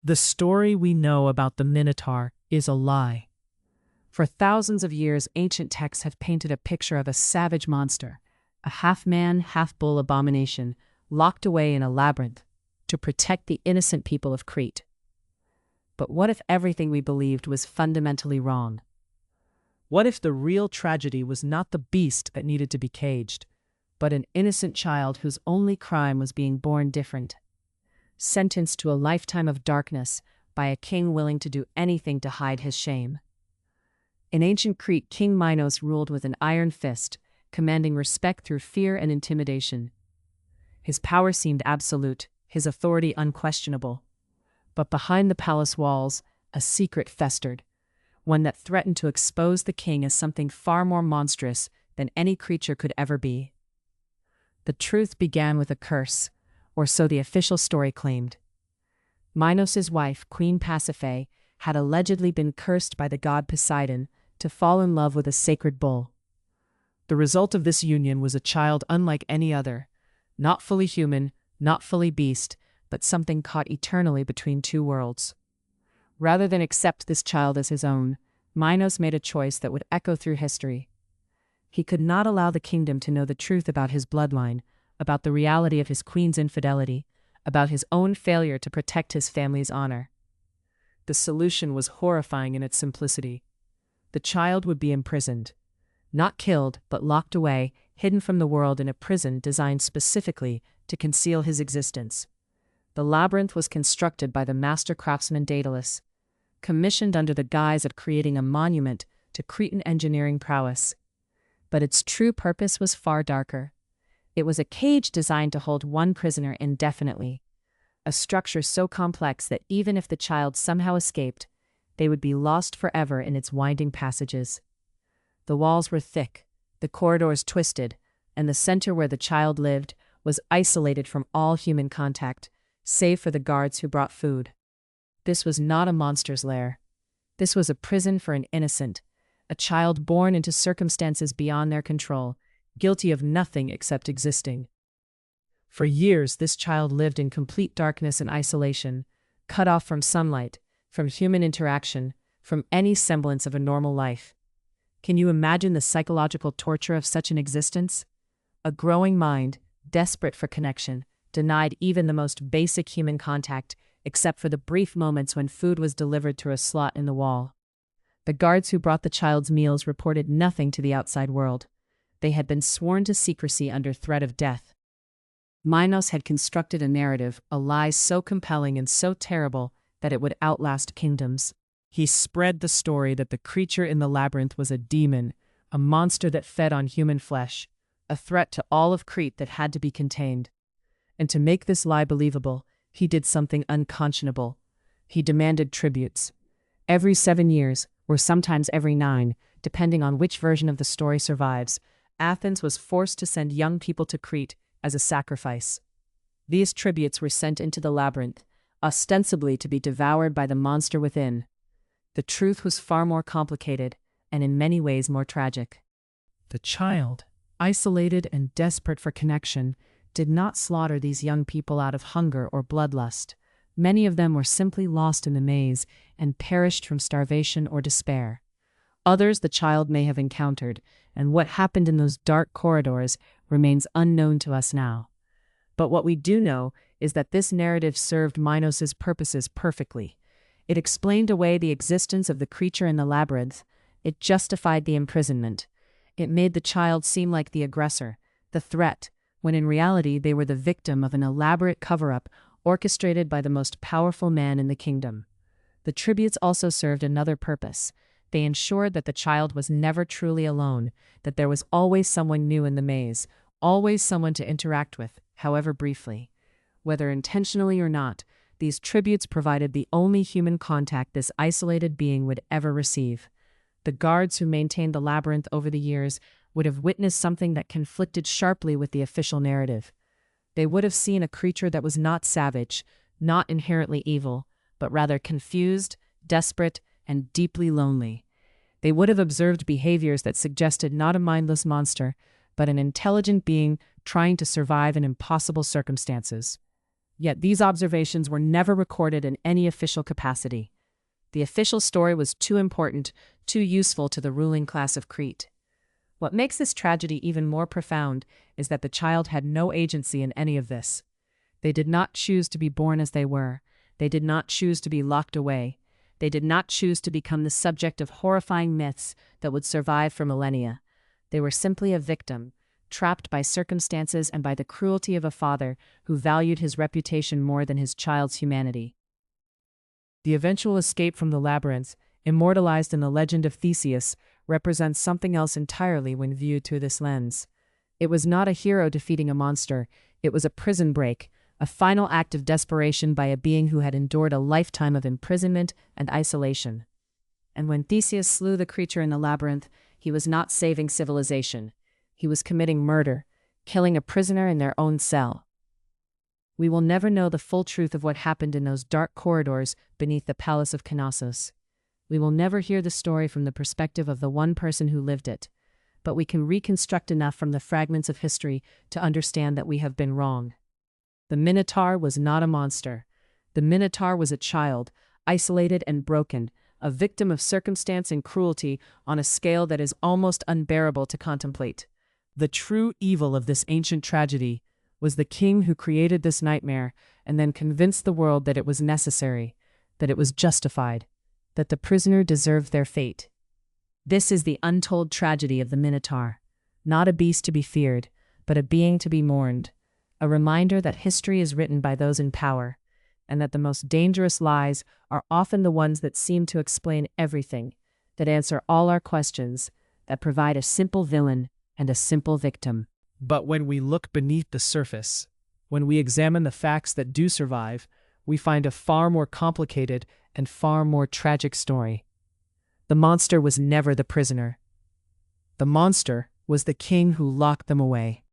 The story we know about the Minotaur is a lie. For thousands of years, ancient texts have painted a picture of a savage monster, a half-man, half-bull abomination, locked away in a labyrinth to protect the innocent people of Crete. But what if everything we believed was fundamentally wrong? What if the real tragedy was not the beast that needed to be caged, but an innocent child whose only crime was being born different, sentenced to a lifetime of darkness by a king willing to do anything to hide his shame? In ancient Crete, King Minos ruled with an iron fist, commanding respect through fear and intimidation. His power seemed absolute, his authority unquestionable. But behind the palace walls, a secret festered, one that threatened to expose the king as something far more monstrous than any creature could ever be. The truth began with a curse, or so the official story claimed. Minos' wife, Queen Pasiphae, had allegedly been cursed by the god Poseidon to fall in love with a sacred bull. The result of this union was a child unlike any other, not fully human, not fully beast, but something caught eternally between two worlds. Rather than accept this child as his own, Minos made a choice that would echo through history. He could not allow the kingdom to know the truth about his bloodline, about the reality of his queen's infidelity, about his own failure to protect his family's honor. The solution was horrifying in its simplicity. The child would be imprisoned. Not killed, but locked away, hidden from the world in a prison designed specifically to conceal his existence. The labyrinth was constructed by the master craftsman Daedalus, commissioned under the guise of creating a monument to Cretan engineering prowess. But its true purpose was far darker. It was a cage designed to hold one prisoner indefinitely, a structure so complex that even if the child somehow escaped, they would be lost forever in its winding passages. The walls were thick, the corridors twisted, and the center where the child lived was isolated from all human contact, save for the guards who brought food. This was not a monster's lair. This was a prison for an innocent, a child born into circumstances beyond their control, guilty of nothing except existing. For years, this child lived in complete darkness and isolation, cut off from sunlight, from human interaction, from any semblance of a normal life. Can you imagine the psychological torture of such an existence? A growing mind, desperate for connection, denied even the most basic human contact, except for the brief moments when food was delivered through a slot in the wall. The guards who brought the child's meals reported nothing to the outside world. They had been sworn to secrecy under threat of death. Minos had constructed a narrative, a lie so compelling and so terrible that it would outlast kingdoms. He spread the story that the creature in the labyrinth was a demon, a monster that fed on human flesh, a threat to all of Crete that had to be contained. And to make this lie believable, he did something unconscionable. He demanded tributes. Every 7 years, or sometimes every 9, depending on which version of the story survives, Athens was forced to send young people to Crete as a sacrifice. These tributes were sent into the labyrinth, ostensibly to be devoured by the monster within. The truth was far more complicated, and in many ways more tragic. The child, isolated and desperate for connection, did not slaughter these young people out of hunger or bloodlust. Many of them were simply lost in the maze and perished from starvation or despair. Others the child may have encountered, and what happened in those dark corridors remains unknown to us now. But what we do know is that this narrative served Minos' purposes perfectly. It explained away the existence of the creature in the labyrinth. It justified the imprisonment. It made the child seem like the aggressor, the threat, when in reality they were the victim of an elaborate cover-up orchestrated by the most powerful man in the kingdom. The tributes also served another purpose. They ensured that the child was never truly alone, that there was always someone new in the maze, always someone to interact with, however briefly. Whether intentionally or not, these tributes provided the only human contact this isolated being would ever receive. The guards who maintained the labyrinth over the years would have witnessed something that conflicted sharply with the official narrative. They would have seen a creature that was not savage, not inherently evil, but rather confused, desperate, and deeply lonely. They would have observed behaviors that suggested not a mindless monster, but an intelligent being trying to survive in impossible circumstances. Yet these observations were never recorded in any official capacity. The official story was too important, too useful to the ruling class of Crete. What makes this tragedy even more profound is that the child had no agency in any of this. They did not choose to be born as they were. They did not choose to be locked away. They did not choose to become the subject of horrifying myths that would survive for millennia. They were simply a victim, trapped by circumstances and by the cruelty of a father who valued his reputation more than his child's humanity. The eventual escape from the labyrinth, immortalized in the legend of Theseus, represents something else entirely when viewed through this lens. It was not a hero defeating a monster. It was a prison break, a final act of desperation by a being who had endured a lifetime of imprisonment and isolation. And when Theseus slew the creature in the labyrinth, he was not saving civilization. He was committing murder, killing a prisoner in their own cell. We will never know the full truth of what happened in those dark corridors beneath the palace of Knossos. We will never hear the story from the perspective of the one person who lived it, but we can reconstruct enough from the fragments of history to understand that we have been wrong. The Minotaur was not a monster. The Minotaur was a child, isolated and broken, a victim of circumstance and cruelty on a scale that is almost unbearable to contemplate. The true evil of this ancient tragedy was the king who created this nightmare and then convinced the world that it was necessary, that it was justified, that the prisoner deserved their fate. This is the untold tragedy of the Minotaur, not a beast to be feared, but a being to be mourned, a reminder that history is written by those in power, and that the most dangerous lies are often the ones that seem to explain everything, that answer all our questions, that provide a simple villain and a simple victim. But when we look beneath the surface, when we examine the facts that do survive, we find a far more complicated and far more tragic story. The monster was never the prisoner. The monster was the king who locked them away.